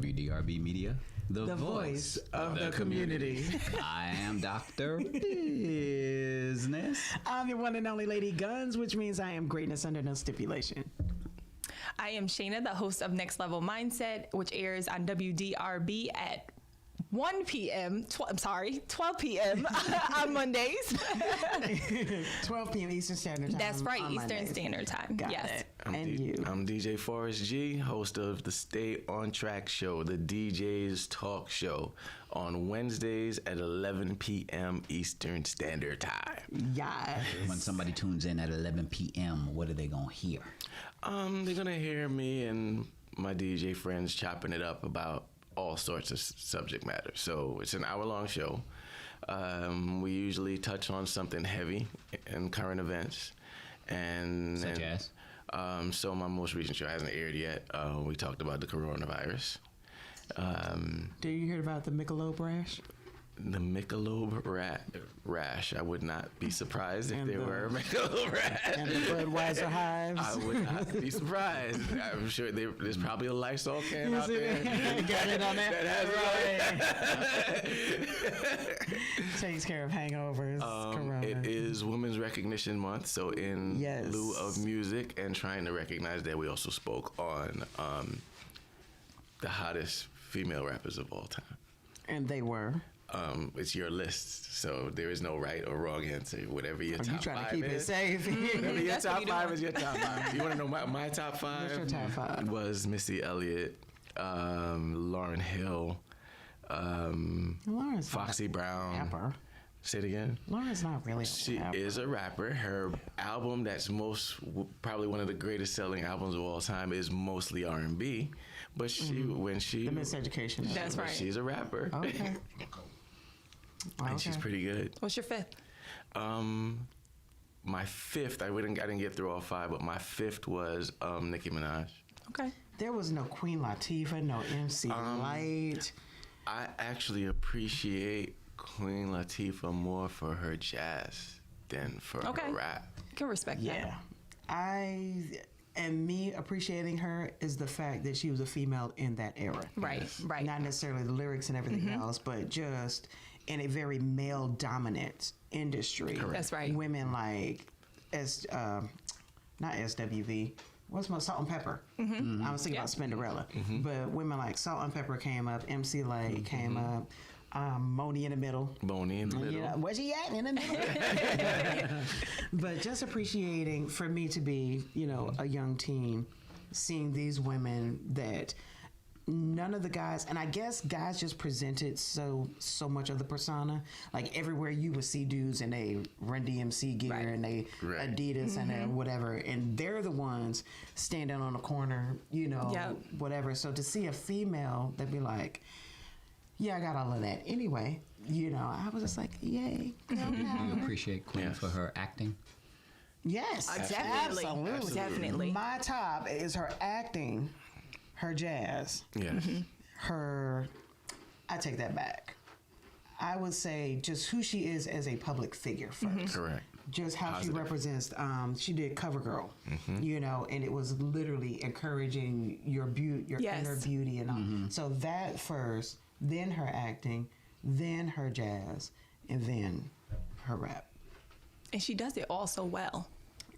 Wdrbmedia, the voice of the community. I am Dr. Bizness. I'm your one and only Lady G.U.N.S, which means I am greatness under no stipulation. I am Shanna, the host of Next Level Mindset, which airs on WDRB at 12 p.m. on Mondays. 12 p.m. Eastern Standard Time. That's right, Eastern Mondays. Standard Time. Got Yes. it. You. I'm DJ Forrest G, host of the Stay On Track show, the DJ's talk show, on Wednesdays at 11 p.m. Eastern Standard Time. Yes. When somebody tunes in at 11 p.m., what are they going to hear? They're going to hear me and my DJ friends chopping it up about all sorts of subject matter. So it's an hour-long show. We usually touch on something heavy in current events. Such as? So my most recent show hasn't aired yet. We talked about the coronavirus. Do you hear about the Michelob rash? The Michelob rash. I would not be surprised if there were Michelob rash. And the Budweiser hives. I would not be surprised. I'm sure there's probably a Lysol can out there. You got it on that? Right. Takes care of hangovers. Corona. It is Women's Recognition Month, so in Yes. lieu of music and trying to recognize that, we also spoke on the hottest female rappers of all time. And they were. It's your list, so there is no right or wrong answer. Whatever your top You trying five to keep is, it safe. whatever your That's what top you five doing. is your top five. You want to know my top five? What's your top five? Was Missy Elliott, Lauryn Hill, Lauren's Foxy not Brown. a rapper. Say it again. Lauren's not really a She rapper. is a rapper. Her album that's probably one of the greatest selling albums of all time is mostly R&B. But when she The Miseducation. That's right. She's a rapper. Okay. And she's pretty good. What's your fifth? My fifth, I didn't get through all five, but my fifth was Nicki Minaj. Okay. There was no Queen Latifah, no MC Light. I actually appreciate Queen Latifah more for her jazz than for her rap. You can respect that. Yeah. Me appreciating her is the fact that she was a female in that era. Right, right. Not necessarily the lyrics and everything else, but just in a very male dominant industry. Correct. That's right. Women like not SWV. What's my Salt and Pepper? I was thinking about Spinderella. But women like Salt and Pepper came up, MC Light came up, Moni in the middle. Boney in the middle. Yeah, where she at in the middle? But just appreciating, for me to be, a young teen, seeing these women that none of the guys, and I guess guys just presented so much of the persona. Like everywhere you would see dudes in a Run DMC gear and they Adidas and a whatever, and they're the ones standing on the corner, whatever. So to see a female that be like, yeah, I got all of that. Anyway, I was just like, yay. You appreciate Queen for her acting? Yes, Definitely. absolutely. Definitely. My top is her acting, her jazz, Yes. I take that back. I would say just who she is as a public figure first. Correct. Just how Positive. she represents. She did CoverGirl, and it was literally encouraging your inner beauty and all. So that first, then her acting, then her jazz, and then her rap. And she does it all so well.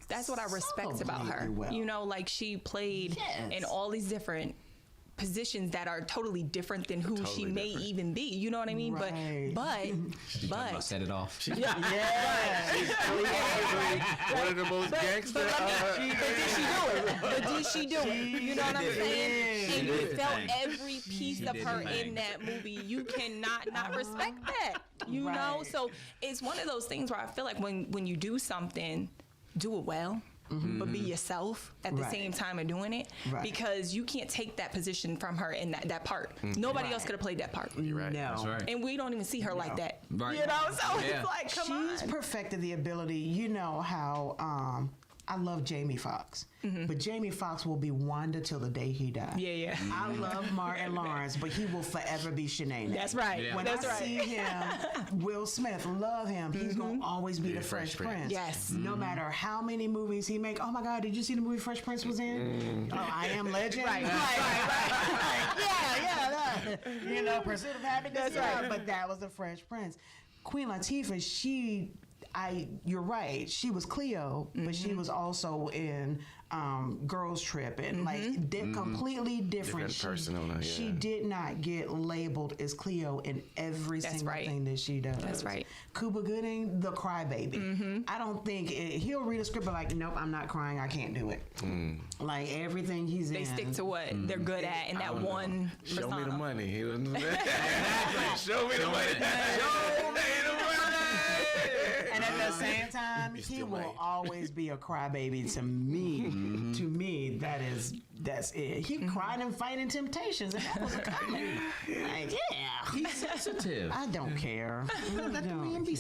That's what I respect about her. Well. Like she played in all these different positions that are totally different than who she may even be. You know what I mean? Right. But Set it off. One of the most gangster. But did she do it? You know what I'm saying? And you felt thing. every piece of her in that movie. You cannot not respect that. You know? So it's one of those things where I feel like when you do something, do it well. But be yourself at the same time of doing it, because you can't take that position from her in that part. Nobody else could have played that part. You're right. No. That's right. And we don't even see her like that. Right. So it's like, come She's on. perfected the ability. You know how I love Jamie Foxx, but Jamie Foxx will be Wanda till the day he dies. Yeah. I love Martin Lawrence, but he will forever be Shanae. That's right. Yeah. When That's I right. see him, Will Smith, love him. He's gonna always be the Fresh Prince. Yes. No matter how many movies he make. Oh my God, did you see the movie Fresh Prince was in? Oh, I Am Legend. Right. Yeah. Pursuit of Happiness. That's right. But that was the Fresh Prince. Queen Latifah, you're right. She was Cleo, but she was also in Girls Trip and completely different. Persona, she did not get labeled as Cleo in every single thing that she does. That's right. Cuba Gooding, the crybaby. I don't think he'll read a script but like, nope, I'm not crying. I can't do it. Like everything he's in. They stick to what they're good at in that one persona. Show me the money. Show me the money. Show me the money. And at the same time, he will always be a crybaby to me. To me, that's it. He cried in Fighting Temptations, and that was a comedy. Like, yeah. He's sensitive. I don't care. Let the man be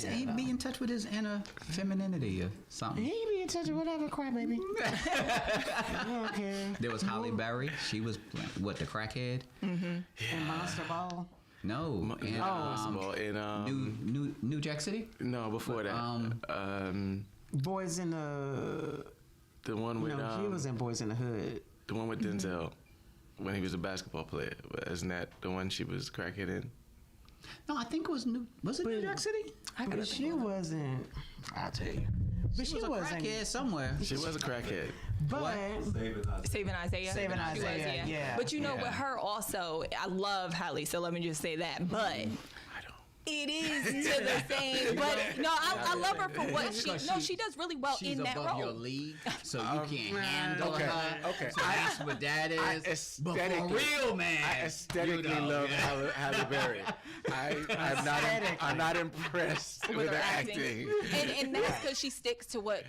in touch with his inner femininity or something. He be in touch with whatever, crybaby. I don't care. There was Halle Berry. She was, the crackhead? And Monster Ball. No. And, New Jack City? No, before that. Boys in the one with... he was in Boys in the Hood. The one with Denzel when he was a basketball player. Isn't that the one she was crackhead in? No, I think it was New Jack City? But she wasn't... I'll tell you. But she was a crackhead somewhere. She was a crackhead. But Saving Isaiah. Saving Isaiah, yeah. But with her also, I love Halle, so let me just say that. But it is to the same. But no, I love her for what she does really well in that role. She's above your league, so you can't handle her. Okay. So that's what that is. But for real, man, I aesthetically love Halle Berry. I'm not impressed with her acting. And that's because she sticks to what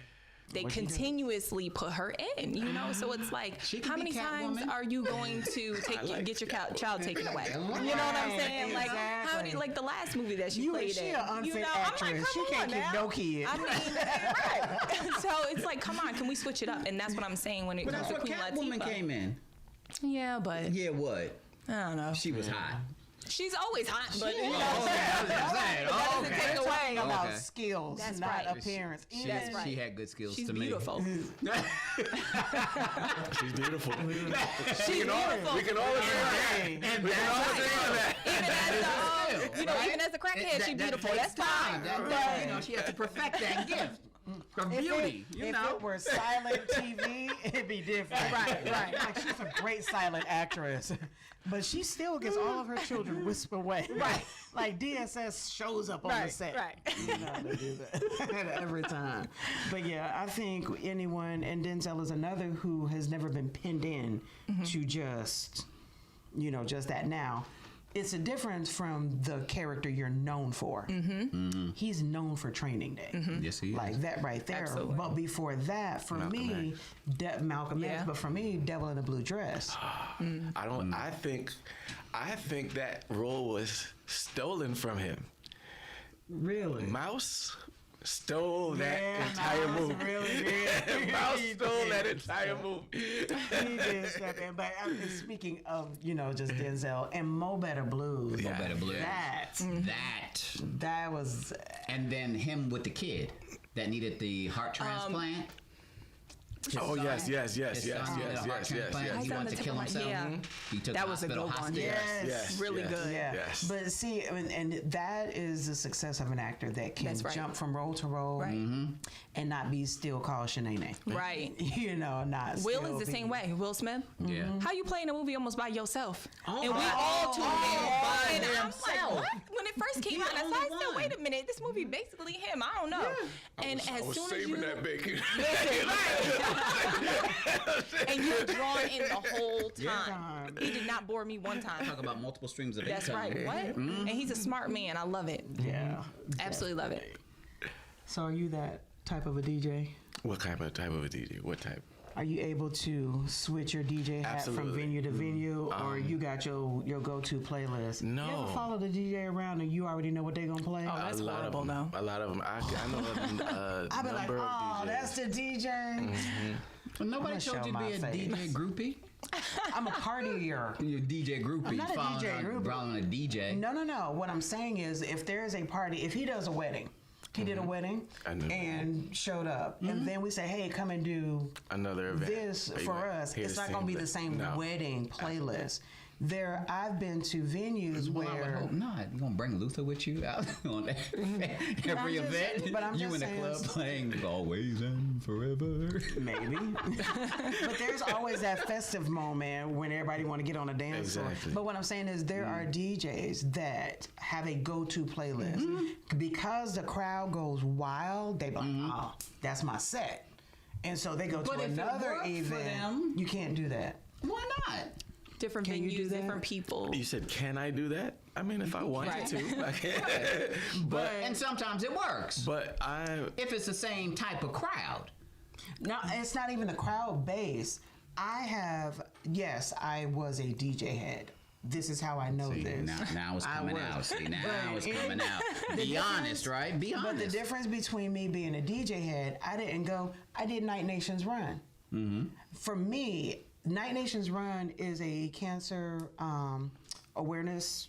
they continuously put her in, So it's like, how many times are you going to get your child taken away? You know what I'm saying? Like, how many? Like the last movie that she played in. She an unfit actress. She can't keep no kids. I mean, right. So it's like, come on, can we switch it up? And that's what I'm saying when it comes to Queen Latifah. But that's what Catwoman came in. Yeah, but yeah, what? I don't know. She was hot. She's always hot, but that doesn't take away about skills, not appearance. That's right. She had good skills She's to beautiful. me. She's beautiful. She's beautiful. We can all agree on that. Even as a crackhead, she's beautiful. That's fine. She has to perfect that gift. Her beauty, if it were silent TV, it'd be different. Right. Like she's a great silent actress, but she still gets all of her children whisked away. Right. Like DSS shows up on the set. Right. They do that every time. But yeah, I think anyone, and Denzel is another who has never been pinned in to just that now. It's a difference from the character you're known for. He's known for Training Day. Yes, he is. Like that right there. Absolutely. But before that, for me, Malcolm X. But for me, Devil in a Blue Dress. I think that role was stolen from him. Really? Mouse stole that entire movie. Really did. Mouse stole that entire movie. He did step in. But speaking of, just Denzel and Mo Better Blues. Mo Better Blues. That was. And then him with the kid that needed the heart transplant. Oh yes. He wanted to kill himself. Yeah. He took that the was a hospital good one. hostage. Yes. Really good. Yeah. Yes. But see, and that is the success of an actor that can jump from role to role and not be still called Shanae. Right. Not. Will is the same way. Will Smith. Yeah. How you playing a movie almost by yourself? Oh, and we all tuned in. by And I'm himself. like, what? When it first came out, I said, wait a minute, this movie basically him. I don't know. Yeah. And I was saving that bacon. And you were drawn in the whole time. He did not bore me one time. Talk about multiple streams of That's income. right. What? And he's a smart man. I love it. Yeah. Absolutely love it. So are you that type of a DJ? What type of a DJ? What type? Are you able to switch your DJ hat from venue to venue, or you got your go-to playlist? No. You ever follow the DJ around and you already know what they're gonna play? Oh, that's horrible, though. A lot of them. I know a I be like, number of DJs. That's the DJ. Well, nobody told you to be a DJ groupie. I'm a partier. You're a DJ groupie. I'm not a DJ groupie. Following a DJ. No. What I'm saying is, if there is a party, if he does a wedding. He did a wedding and showed up. And then we say, hey, come and do another event. This for us. It's not going to be the same wedding playlist. I've been to venues Well, I would where hope not. You gonna bring Luther with you out on every event? but I'm you just in the saying- club playing Always and Forever. maybe. But there's always that festive moment when everybody want to get on a dance floor. Exactly. But what I'm saying is there are DJs that have a go-to playlist. Because the crowd goes wild, they be like, oh, that's my set. And so they go But to if it another worked for event. them- You can't do that. Why not? Different Can you do venues, that? different people. You said, can I do that? I mean, if I wanted Right. to, I can. But And sometimes it works. but If it's the same type of crowd. No, it's not even the crowd base. I was a DJ head. This is how I know See, this. now it's I coming was. out. See, now But it's it- coming out. the Be difference- honest, right? Be honest. But the difference between me being a DJ head, I did Night Nations Run. For me, Night Nations Run is a cancer awareness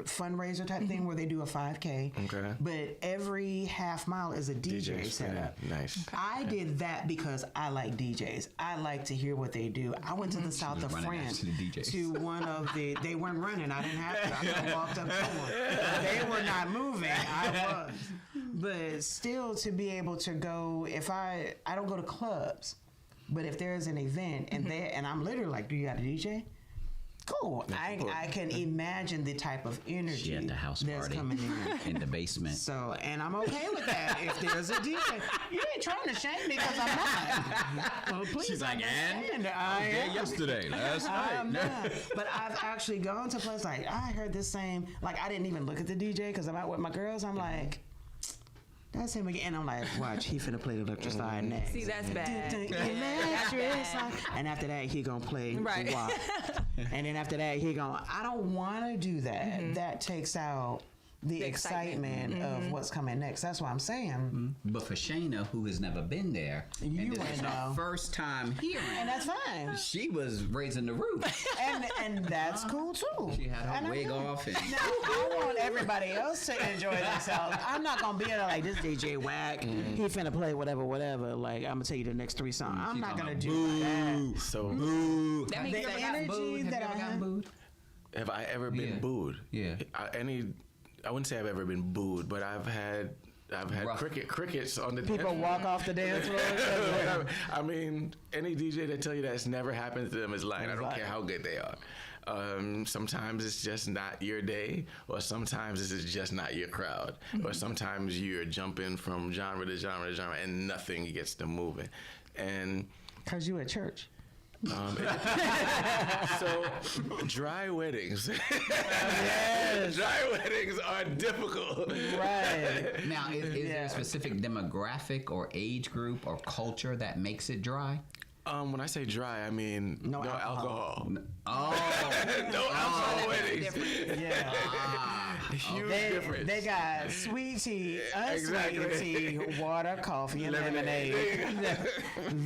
fundraiser type thing where they do a 5K. Okay. But every half mile is a DJ setup. Nice. I did that because I like DJs. I like to hear what they do. I went to the south of running France after the DJs. to one of they weren't running. I didn't have to. I could have walked up to them. They were not moving. I was. But still, to be able to go, if I don't go to clubs, but if there's an event and I'm literally like, do you got a DJ? Cool. I can imagine the type of energy She at the house that's party coming in. in the basement. So, and I'm okay with that. If there's a DJ, you ain't trying to shame me because I'm not. Well, please She's like, understand. and I am. yesterday, last I'm not. But I've actually gone to places like, I heard this same, like I didn't even look at the DJ because I'm out with my girls. I'm like, that's him again. And I'm like, watch, he finna play the electric slide next. See, that's bad. Electric slide. And after that, he gonna play Right. WAP. And then after that, he gonna, I don't wanna do that. That takes out the excitement of what's coming next. That's what I'm saying. But for Shayna, who has never been there, You and this went is her now. first time hearing, And that's fine. she was raising the roof. And that's cool too. She had her And I'm wig good. off and Now, I want everybody else to enjoy themselves. I'm not gonna be there like this DJ whack. He finna play whatever. Like I'm gonna tell you the next 3 songs. I'm She not talking gonna about do that. So That makes The sense. energy that I have. booed? have I ever been Yeah. booed? Yeah. I wouldn't say I've ever been booed, but I've had Rough. crickets on the People dance walk off the dance floor. I mean, any DJ that tell you that's never happened to them is lying. I don't care how good they are. Sometimes it's just not your day, or sometimes it's just not your crowd, or sometimes you're jumping from genre to genre to genre and nothing gets them moving. And Cause you at church. so dry weddings. Dry weddings are difficult. Right. Now, is there a specific demographic or age group or culture that makes it dry? When I say dry, I mean No no alcohol. alcohol. Oh, No alcohol weddings. Yeah. Huge They, difference. they got sweet tea, unsweetened Exactly. tea, water, coffee, and lemonade.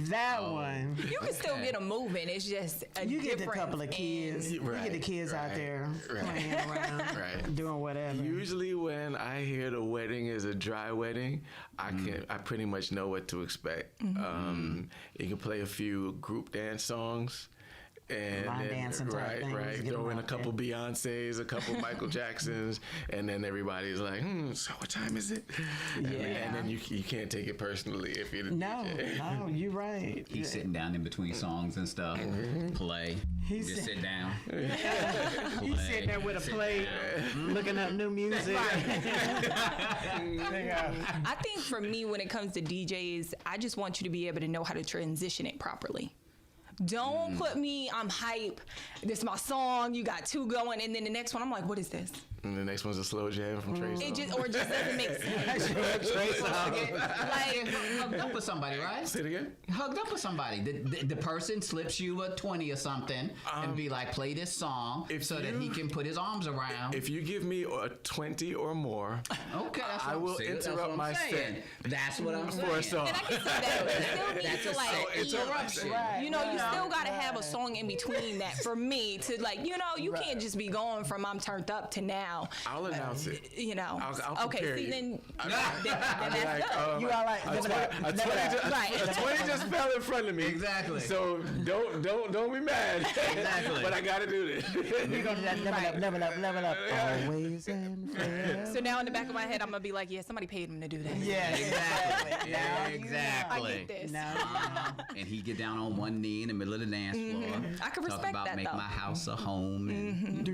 That one. You can still get them moving. It's just a You get the difference couple of kids. in- You get the kids out there playing around, Right. doing whatever. Usually, when I hear the wedding is a dry wedding, I pretty much know what to expect. You can play a few group dance songs. And Line then, dancing type things, right. get Throw them in a out couple Beyoncés, a couple Michael Jacksons, and then everybody's like, so what time is it? And then you can't take it personally if you're the DJ. No, you're right. he's sitting down in between songs and stuff. Play. He's Just sit down. He's sitting there with a plate, looking up new music. I think for me, when it comes to DJs, I just want you to be able to know how to transition it properly. Don't put me, I'm hype, this is my song, you got 2 going, and then the next one, I'm like, what is this? And the next one's a slow jam from Trey It Songz. just doesn't make sense. Like, hugged up with somebody, right? Say it again? Hugged up with somebody. The person slips you a 20 or something and be like, play this song so that he can put his arms around. If you give me a 20 or more, Okay, that's I what will I'm saying. That's interrupt what my I'm saying. set That's what I'm saying. for a song. And I can see that, but you still need That's to a like, interruption. Right, you know, you still got to have a song in between that for me to like, you can't just be going from I'm turned up to now. I'll announce it. I'll okay, see, then that's You all right? A 20 just fell in front of me. Exactly. So don't be mad. Exactly. But I gotta do this. You're gonna level up. Always and forever. So now in the back of my head, I'm gonna be like, yeah, somebody paid him to do that. Yeah, exactly. Yeah, I exactly. get this. And he get down on one knee in the middle of the dance floor. I can talk respect about that, make though. my house a home. And,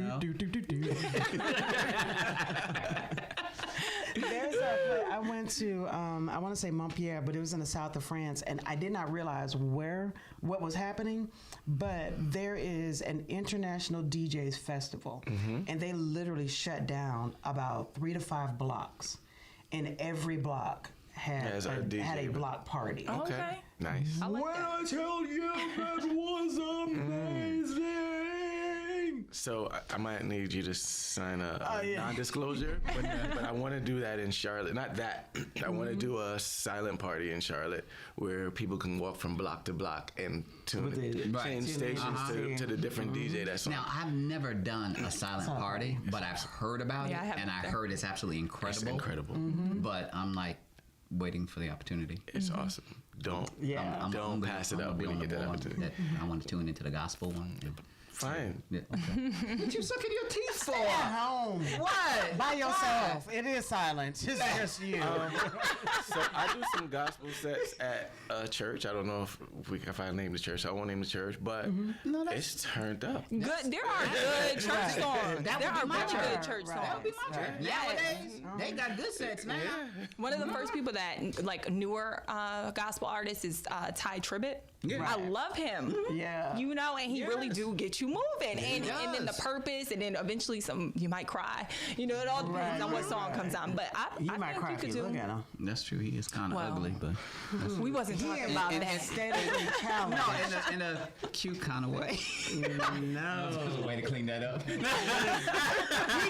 There's I went to I want to say Montpellier, but it was in the south of France, and I did not realize what was happening. But there is an international DJs festival, and they literally shut down about 3 to 5 blocks, and every block had a block party. Oh, okay. Nice. I like that. I tell you, that was amazing. So I might need you to sign a non-disclosure, but I want to do that in Charlotte. Not that. I want to do a silent party in Charlotte where people can walk from block to block and change stations to the different DJ that's on. Now, I've never done a silent party, but I've heard about it, and I heard it's absolutely incredible. It's incredible. But I'm like waiting for the opportunity. It's awesome. Don't pass it up when you get that opportunity. I want to tune into the gospel one. Fine. Yeah, okay. What you sucking your teeth for? At home. What? By yourself. It is silent. It's just you. So I do some gospel sets at a church. I don't know if I name the church. I won't name the church, but it's turned up. Good. There are good church songs. There are really good church songs. That would be my church. Nowadays, they got good sets now. One of the first people that like newer gospel artists is Ty Tribbett. Yeah. I love him. Yeah. And he really do get you moving. And then the purpose, and then eventually you might cry. It all depends on what song comes on. But You I might think cry you if could you do. look at him. That's true. He is kind of ugly, but We wasn't talking about that. Aesthetically challenged. no, in a cute kind of way. No. There's a way to clean that up. He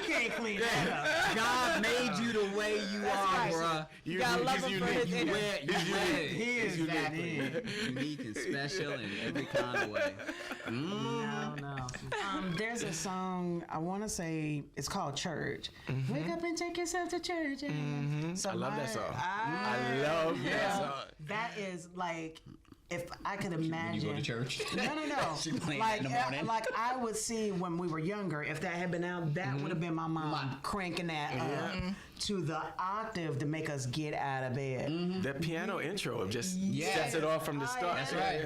can't clean that up. God made you the way you are, bruh. You gotta love him for his inner. He is exactly unique and special in every kind of way. No. There's a song, I want to say, it's called Church. Wake up and take yourself to church. So I love that song. I love that song. That is like, if I could imagine. When you go to church? No. She playing that in the morning. Like I would see when we were younger, if that had been out, that would have been my mom cranking that up to the octave to make us get out of bed. That piano intro just sets it off from the start. That's right.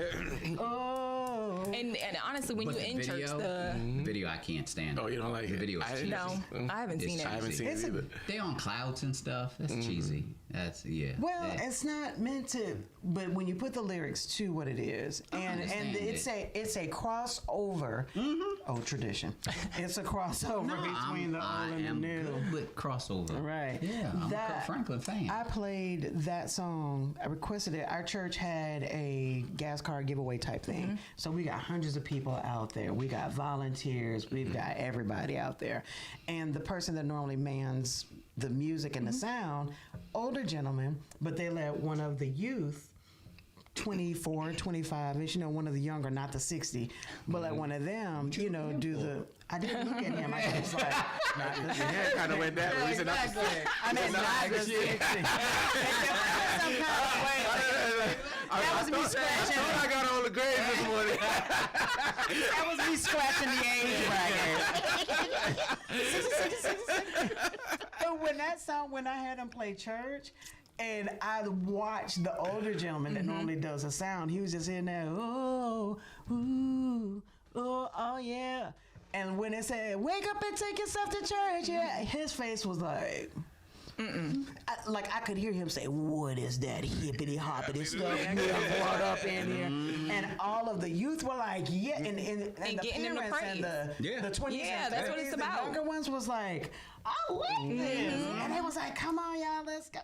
And honestly, when But you the in church, the video I can't stand. Oh, you don't like the it? video? Is cheesy. No, I haven't seen it. I haven't seen it either. They on clouds and stuff. That's cheesy. That's Well, it's not meant to, but when you put the lyrics to what it is, and it's a crossover. Oh, tradition. It's a crossover between the old and the new. Good with crossover. Right. Yeah, I'm a Kirk Franklin fan. I played that song. I requested it. Our church had a gas card giveaway type thing. So we got hundreds of people out there. We got volunteers. We've got everybody out there. And the person that normally mans the music and the sound, older gentleman, but they let one of the youth, 24, 25-ish, one of the younger, not the 60, but like one of them, do the... I didn't look at him. I was like, Your hair kind of went that way. exactly. I mean, not the 60. Some kind of way. That was me scratching. I got all the grades this morning. That was me scratching the age bracket. But when that song, when I had him play church, and I watched the older gentleman that normally does a sound, he was just in there, oh yeah. And when it said, wake up and take yourself to church, his face was like... I could hear him say, what is that hippity hoppity stuff you brought up in here? And all of the youth were like, and the getting in the parents praise. and the 20s Yeah, and that's what 30s, it's about. The younger ones was like, I like this. And they was like, come on, y'all, let's go.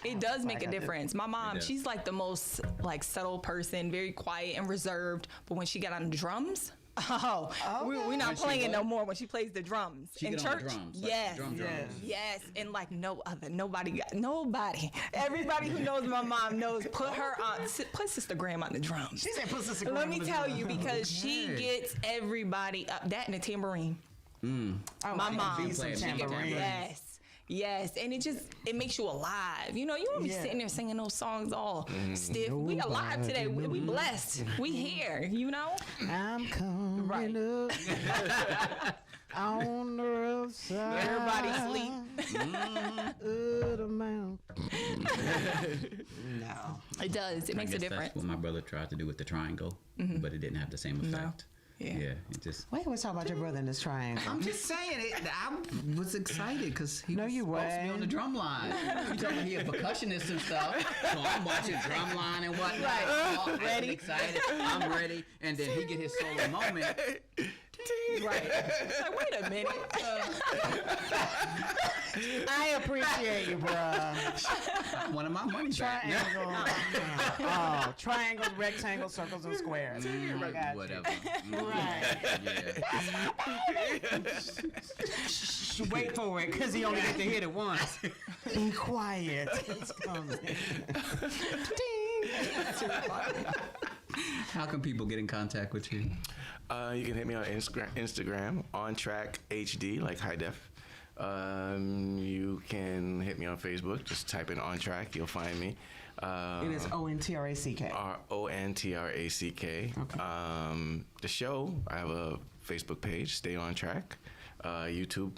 It does make a difference. My mom, she's like the most subtle person, very quiet and reserved. But when she got on drums, We're not When she playing what? no more when she plays the drums She in get on the church. drums, like Yes. drums. Yes, and like nobody. Everybody who knows my mom knows. Put Sister Graham on the drums. She said, "Put Sister Graham Let on me the tell drum." you, because she gets everybody up. That and a tambourine. Oh, My she mom. beat some She can tambourine. Yes, and it makes you alive. You won't be Yeah. sitting there singing those songs all stiff. We alive today. We blessed. We here. I'm coming Right. up on the rough side. Everybody sleep. Of the mountain. No. It does. It makes a I guess difference. That's what my brother tried to do with the triangle, but it didn't have the same effect. Yeah. It just. Wait, let's talk about your brother in this triangle. I'm just saying it. I was excited because he No, was you supposed to be weren't. on the drum line. He told me he a percussionist and stuff. So I'm watching drum line and whatnot. Right. All Ready. excited. I'm ready. And then he get his solo moment. Right. Like, wait a minute. I appreciate you, bruh. One of my money back. Triangle. Triangles, rectangles, circles, and squares. I got you. Whatever. Right. Yeah. Wait for it, because he only get to hit it once. Be quiet. It's coming. Ding. How can people get in contact with you? You can hit me on Instagram, on track HD, like high def. You can hit me on Facebook. Just type in on track, you'll find me. It is ONTRACK. ONTRACK. Okay. The show, I have a Facebook page, Stay On Track. YouTube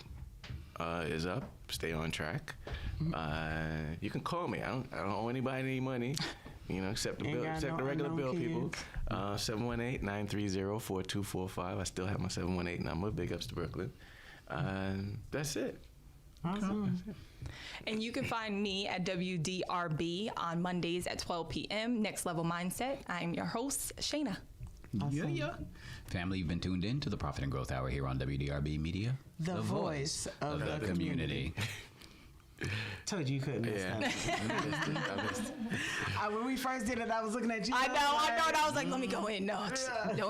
is up, Stay On Track. You can call me. I don't owe anybody any money. Except the Ain't bill, got except no the regular unknown bill people. kids. 718-930-4245. I still have my 718 number. Big ups to Brooklyn. That's it. Awesome. And you can find me at WDRB on Mondays at 12 p.m. Next Level Mindset. I'm your host, Shanna. Awesome. Yeah. Family, you've been tuned in to the Profit and Growth Hour here on WDRB Media. The voice of the community. Told you couldn't miss Yeah. that. I missed it. When we first did it, I was looking at you. I know. And I was like, let me go in. No, don't